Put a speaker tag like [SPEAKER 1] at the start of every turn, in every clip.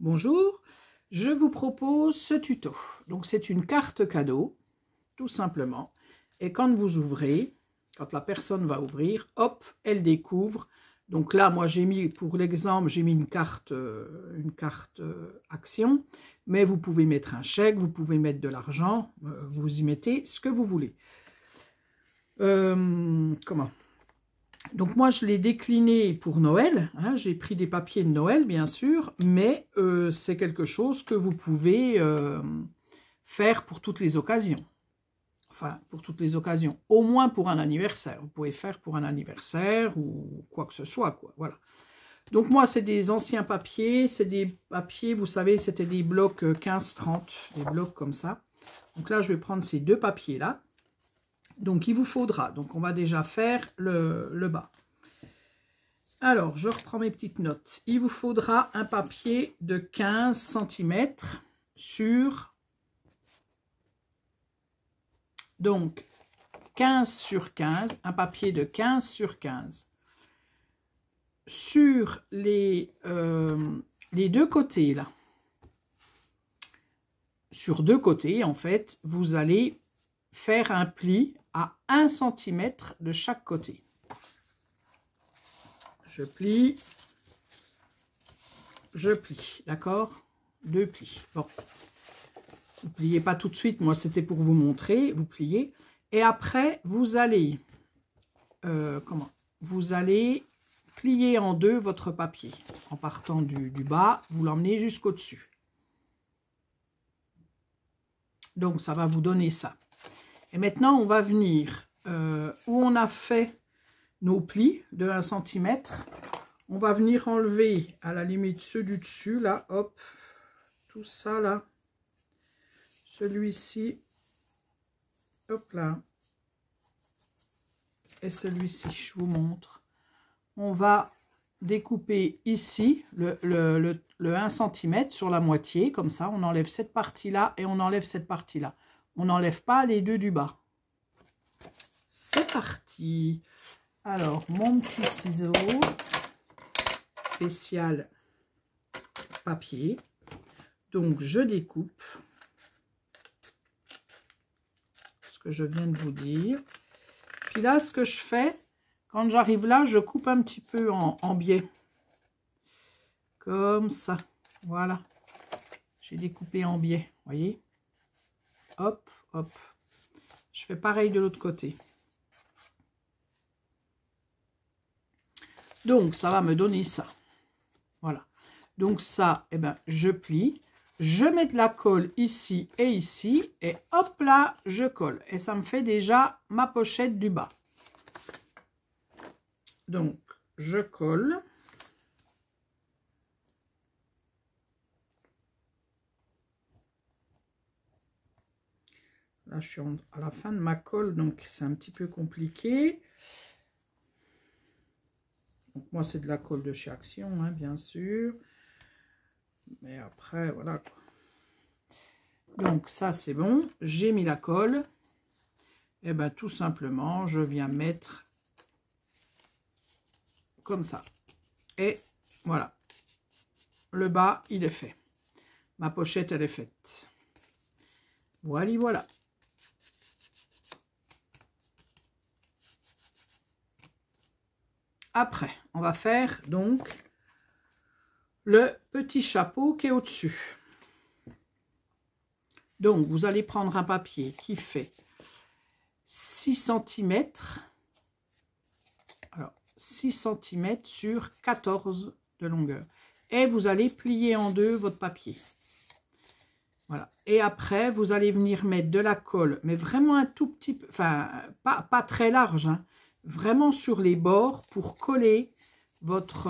[SPEAKER 1] Bonjour, je vous propose ce tuto. Donc c'est une carte cadeau, tout simplement. Et quand vous ouvrez, quand la personne va ouvrir, hop, elle découvre. Donc là, moi j'ai mis, pour l'exemple, j'ai mis une carte action. Mais vous pouvez mettre un chèque, vous pouvez mettre de l'argent, vous y mettez ce que vous voulez. Donc moi, je l'ai décliné pour Noël, hein, j'ai pris des papiers de Noël, bien sûr, mais c'est quelque chose que vous pouvez faire pour toutes les occasions. Enfin, pour toutes les occasions, au moins pour un anniversaire. Vous pouvez faire pour un anniversaire ou quoi que ce soit, quoi. Voilà. Donc moi, c'est des anciens papiers, c'est des papiers, vous savez, c'était des blocs 15-30, des blocs comme ça. Donc là, je vais prendre ces deux papiers-là. Donc, il vous faudra, donc on va déjà faire le bas. Alors, je reprends mes petites notes. Il vous faudra un papier de 15 cm sur... Donc, 15 sur 15, un papier de 15 sur 15. Sur les deux côtés, là. Sur deux côtés, en fait, vous allez faire un pli à 1 cm de chaque côté. Je plie, d'accord? Deux plis. Bon, vous ne pliez pas tout de suite, moi c'était pour vous montrer, vous pliez. Et après, vous allez, vous allez plier en deux votre papier. En partant du bas, vous l'emmenez jusqu'au dessus. Donc, ça va vous donner ça. Et maintenant, on va venir où on a fait nos plis de 1 cm. On va venir enlever à la limite ceux du dessus, là, hop, tout ça, là. Celui-ci, hop là. Et celui-ci, je vous montre. On va découper ici le 1 cm sur la moitié, comme ça. On enlève cette partie-là et on enlève cette partie-là. On n'enlève pas les deux du bas. C'est parti. Alors, mon petit ciseau spécial papier. Donc, je découpe ce que je viens de vous dire. Puis là, ce que je fais, quand j'arrive là, je coupe un petit peu en biais. Comme ça. Voilà. J'ai découpé en biais, voyez. Hop, hop. Je fais pareil de l'autre côté. Donc, ça va me donner ça. Voilà. Donc, ça, eh ben, je plie. Je mets de la colle ici, et hop là, je colle. Et ça me fait déjà ma pochette du bas. Donc, je colle. Là, je suis à la fin de ma colle, donc c'est un petit peu compliqué. Donc, moi, c'est de la colle de chez Action, hein, bien sûr. Mais après, voilà, quoi. Donc, ça, c'est bon. J'ai mis la colle. Et bien, tout simplement, je viens mettre comme ça. Et voilà. Le bas, il est fait. Ma pochette, elle est faite. Voilà, voilà. Après, on va faire donc le petit chapeau qui est au-dessus. Donc, vous allez prendre un papier qui fait 6 cm. Alors, 6 cm sur 14 de longueur. Et vous allez plier en deux votre papier. Voilà. Et après, vous allez venir mettre de la colle, mais vraiment un tout petit peu, enfin, pas très large, hein. Vraiment sur les bords pour coller votre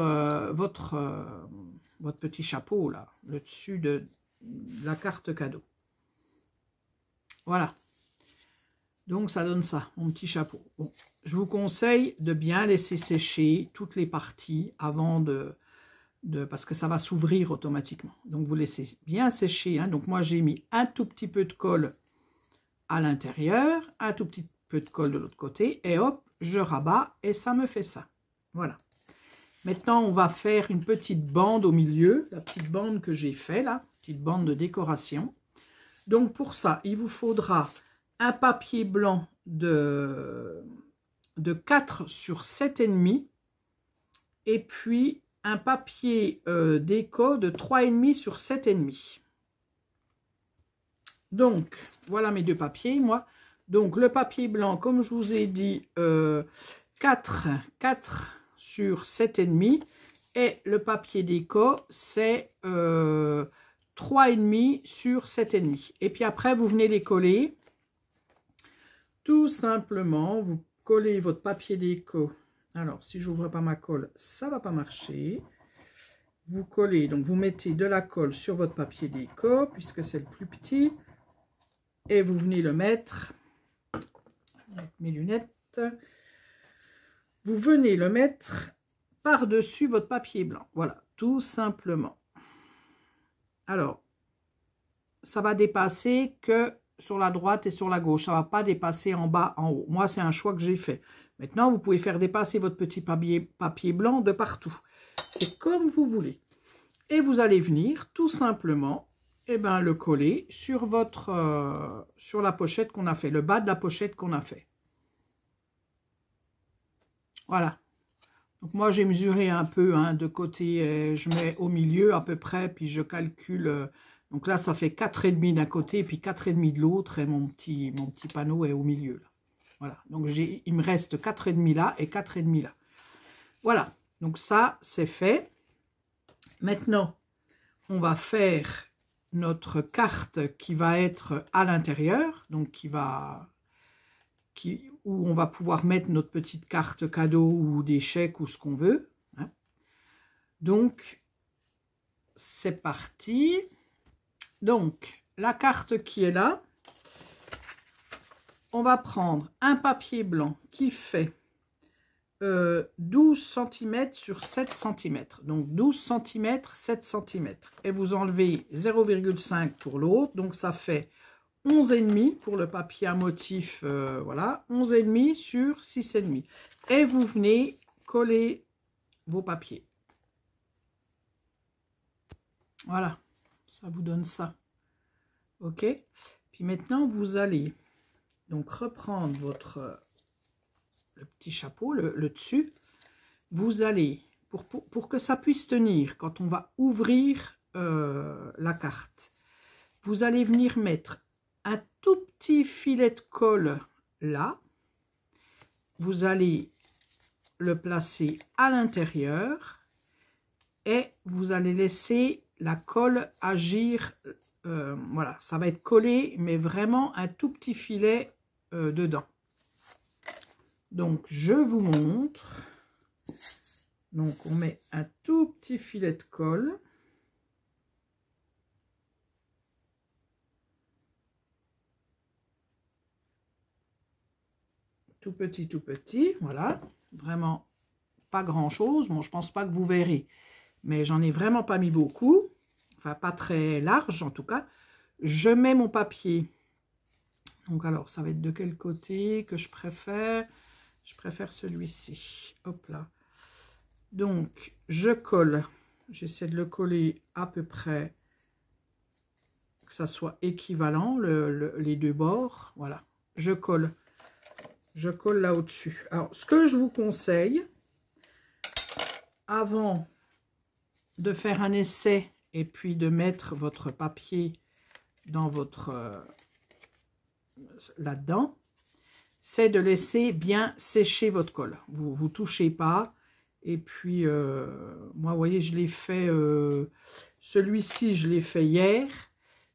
[SPEAKER 1] petit chapeau, là, le dessus de la carte cadeau. Voilà. Donc, ça donne ça, mon petit chapeau. Bon, je vous conseille de bien laisser sécher toutes les parties avant parce que ça va s'ouvrir automatiquement. Donc, vous laissez bien sécher. Hein. Donc, moi, j'ai mis un tout petit peu de colle à l'intérieur, un tout petit peu de colle de l'autre côté, et hop, je rabats et ça me fait ça. Voilà. Maintenant, on va faire une petite bande au milieu, la petite bande que j'ai fait là, petite bande de décoration. Donc pour ça, il vous faudra un papier blanc de 4 sur 7,5 et puis un papier déco de 3,5 sur 7,5. Donc, voilà mes deux papiers, moi. Donc, le papier blanc, comme je vous ai dit, 4 sur 7,5. Et le papier déco, c'est 3,5 sur 7,5. Et puis après, vous venez les coller. Tout simplement, vous collez votre papier déco. Alors, si j'ouvre pas ma colle, ça va pas marcher. Vous collez, donc vous mettez de la colle sur votre papier déco, puisque c'est le plus petit. Et vous venez le mettre, avec mes lunettes, vous venez le mettre par-dessus votre papier blanc. Voilà, tout simplement. Alors, ça va dépasser que sur la droite et sur la gauche. Ça ne va pas dépasser en bas, en haut. Moi, c'est un choix que j'ai fait. Maintenant, vous pouvez faire dépasser votre petit papier blanc de partout. C'est comme vous voulez. Et vous allez venir tout simplement le coller sur sur la pochette qu'on a fait, le bas de la pochette qu'on a fait. Voilà. Donc moi j'ai mesuré un peu de côté, je mets au milieu à peu près, puis je calcule. Donc là ça fait 4,5 d'un côté, puis 4,5 de l'autre, et mon petit panneau est au milieu. Là. Voilà. Donc il me reste 4,5 là et 4,5 là. Voilà. Donc ça c'est fait. Maintenant on va faire notre carte qui va être à l'intérieur, donc où on va pouvoir mettre notre petite carte cadeau ou des chèques ou ce qu'on veut. Hein. Donc, c'est parti. Donc, la carte qui est là, on va prendre un papier blanc qui fait 12 cm sur 7 cm. Donc 12 cm, 7 cm. Et vous enlevez 0,5 pour l'autre. Donc ça fait 11,5 pour le papier à motif. Voilà, 11,5 sur 6,5. Et vous venez coller vos papiers. Voilà, ça vous donne ça. Ok. Puis maintenant, vous allez donc reprendre votre... le petit chapeau, le dessus, vous allez, pour que ça puisse tenir, quand on va ouvrir la carte, vous allez venir mettre un tout petit filet de colle là, vous allez le placer à l'intérieur et vous allez laisser la colle agir, voilà, ça va être collé, mais vraiment un tout petit filet dedans. Donc, je vous montre. Donc, on met un tout petit filet de colle. Tout petit, voilà. Vraiment pas grand-chose. Bon, je pense pas que vous verrez. Mais j'en ai vraiment pas mis beaucoup. Enfin, pas très large, en tout cas. Je mets mon papier. Donc, alors, ça va être de quel côté que je préfère ? Je préfère celui-ci. Hop là. Donc, je colle. J'essaie de le coller à peu près, que ça soit équivalent, les deux bords. Voilà. Je colle. Je colle là au-dessus. Alors, ce que je vous conseille, avant de faire un essai et puis de mettre votre papier dans votre... là-dedans, c'est de laisser bien sécher votre colle. Vous touchez pas. Et puis, moi, vous voyez, je l'ai fait, celui-ci, je l'ai fait hier.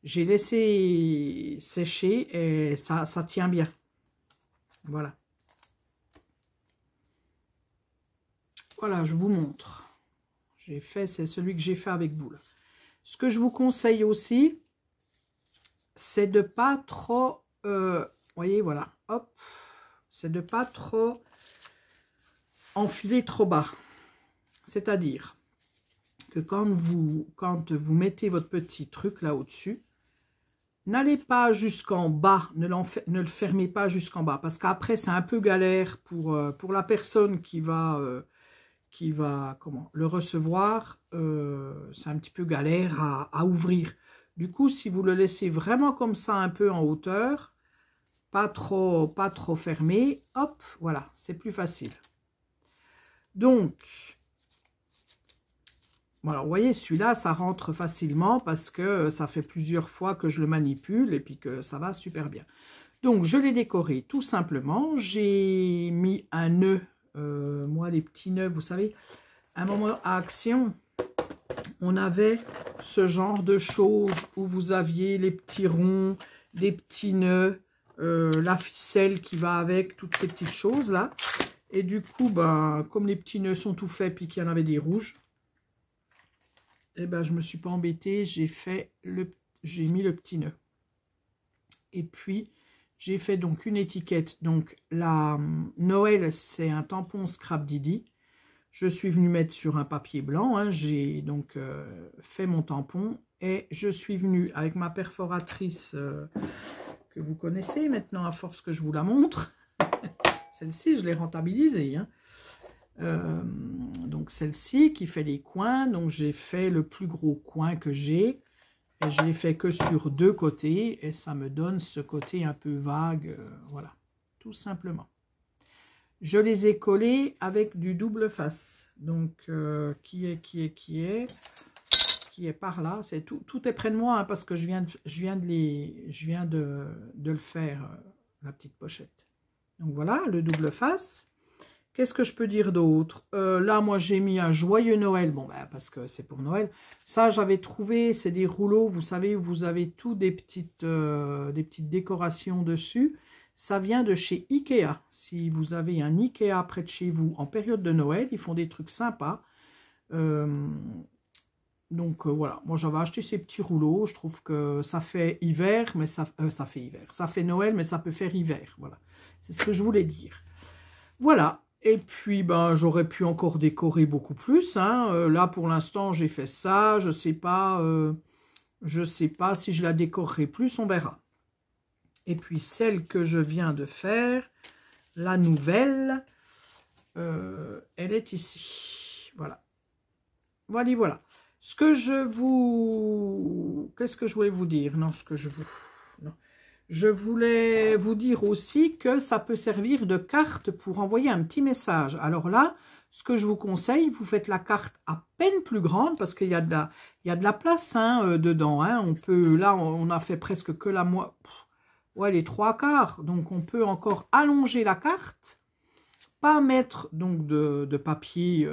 [SPEAKER 1] J'ai laissé sécher et ça tient bien. Voilà. Voilà, je vous montre. J'ai fait, c'est celui que j'ai fait avec vous. Là. Ce que je vous conseille aussi, c'est de pas trop... voyez, voilà, hop, c'est de pas trop enfiler trop bas. C'est-à-dire que quand vous mettez votre petit truc là au-dessus, n'allez pas jusqu'en bas, ne le fermez pas jusqu'en bas, parce qu'après c'est un peu galère pour la personne qui va qui va le recevoir, c'est un petit peu galère à ouvrir. Du coup, si vous le laissez vraiment comme ça, un peu en hauteur, pas trop fermé, hop, voilà, c'est plus facile. Donc, voilà, vous voyez, celui-là, ça rentre facilement parce que ça fait plusieurs fois que je le manipule et puis que ça va super bien. Donc, je l'ai décoré tout simplement. J'ai mis un nœud, moi, les petits nœuds, vous savez, à un moment à Action, on avait ce genre de choses où vous aviez les petits ronds, des petits nœuds, la ficelle qui va avec, toutes ces petites choses-là. Et du coup, ben, comme les petits nœuds sont tout faits, puis qu'il y en avait des rouges, eh ben, je ne me suis pas embêtée, j'ai mis le petit nœud. Et puis, j'ai fait donc une étiquette. Donc, la Noël, c'est un tampon Scrap Didi. Je suis venue mettre sur un papier blanc. Hein, j'ai donc fait mon tampon. Et je suis venue avec ma perforatrice que vous connaissez maintenant à force que je vous la montre. Celle-ci, je l'ai rentabilisée. Hein. Donc celle-ci qui fait les coins. Donc j'ai fait le plus gros coin que j'ai. Et je l'ai fait que sur 2 côtés. Et ça me donne ce côté un peu vague. Voilà, tout simplement. Je les ai collés avec du double face. Donc qui est par là. C'est tout est près de moi hein, parce que je viens de le faire, la petite pochette. Donc voilà, le double face. Qu'est-ce que je peux dire d'autre? Là, moi, j'ai mis un joyeux Noël. Bon, ben, parce que c'est pour Noël. Ça, j'avais trouvé, c'est des rouleaux. Vous savez, vous avez tout des petites décorations dessus. Ça vient de chez Ikea. Si vous avez un Ikea près de chez vous en période de Noël, ils font des trucs sympas. Donc, voilà. Moi, j'avais acheté ces petits rouleaux. Je trouve que ça fait hiver, mais ça fait hiver. Ça fait Noël, mais ça peut faire hiver. Voilà. C'est ce que je voulais dire. Voilà. Et puis, ben, j'aurais pu encore décorer beaucoup plus. Hein. Là, pour l'instant, j'ai fait ça. Je sais pas si je la décorerai plus. On verra. Et puis, celle que je viens de faire, la nouvelle, elle est ici. Voilà. Voilà. Qu'est-ce que je voulais vous dire? Non, je voulais vous dire aussi que ça peut servir de carte pour envoyer un petit message. Alors là, ce que je vous conseille, vous faites la carte à peine plus grande parce qu'il y a de la place hein, dedans. Hein. Là, on a fait presque que les 3/4. Donc, on peut encore allonger la carte. Pas mettre donc de papier,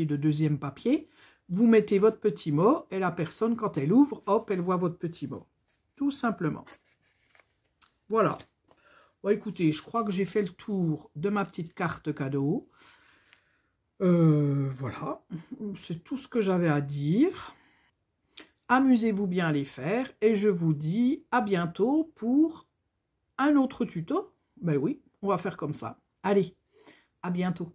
[SPEAKER 1] de deuxième papier. Vous mettez votre petit mot et la personne, quand elle ouvre, hop, elle voit votre petit mot. Tout simplement. Voilà. Bon, écoutez, je crois que j'ai fait le tour de ma petite carte cadeau. Voilà. C'est tout ce que j'avais à dire. Amusez-vous bien à les faire. Et je vous dis à bientôt pour un autre tuto. Ben oui, on va faire comme ça. Allez, à bientôt.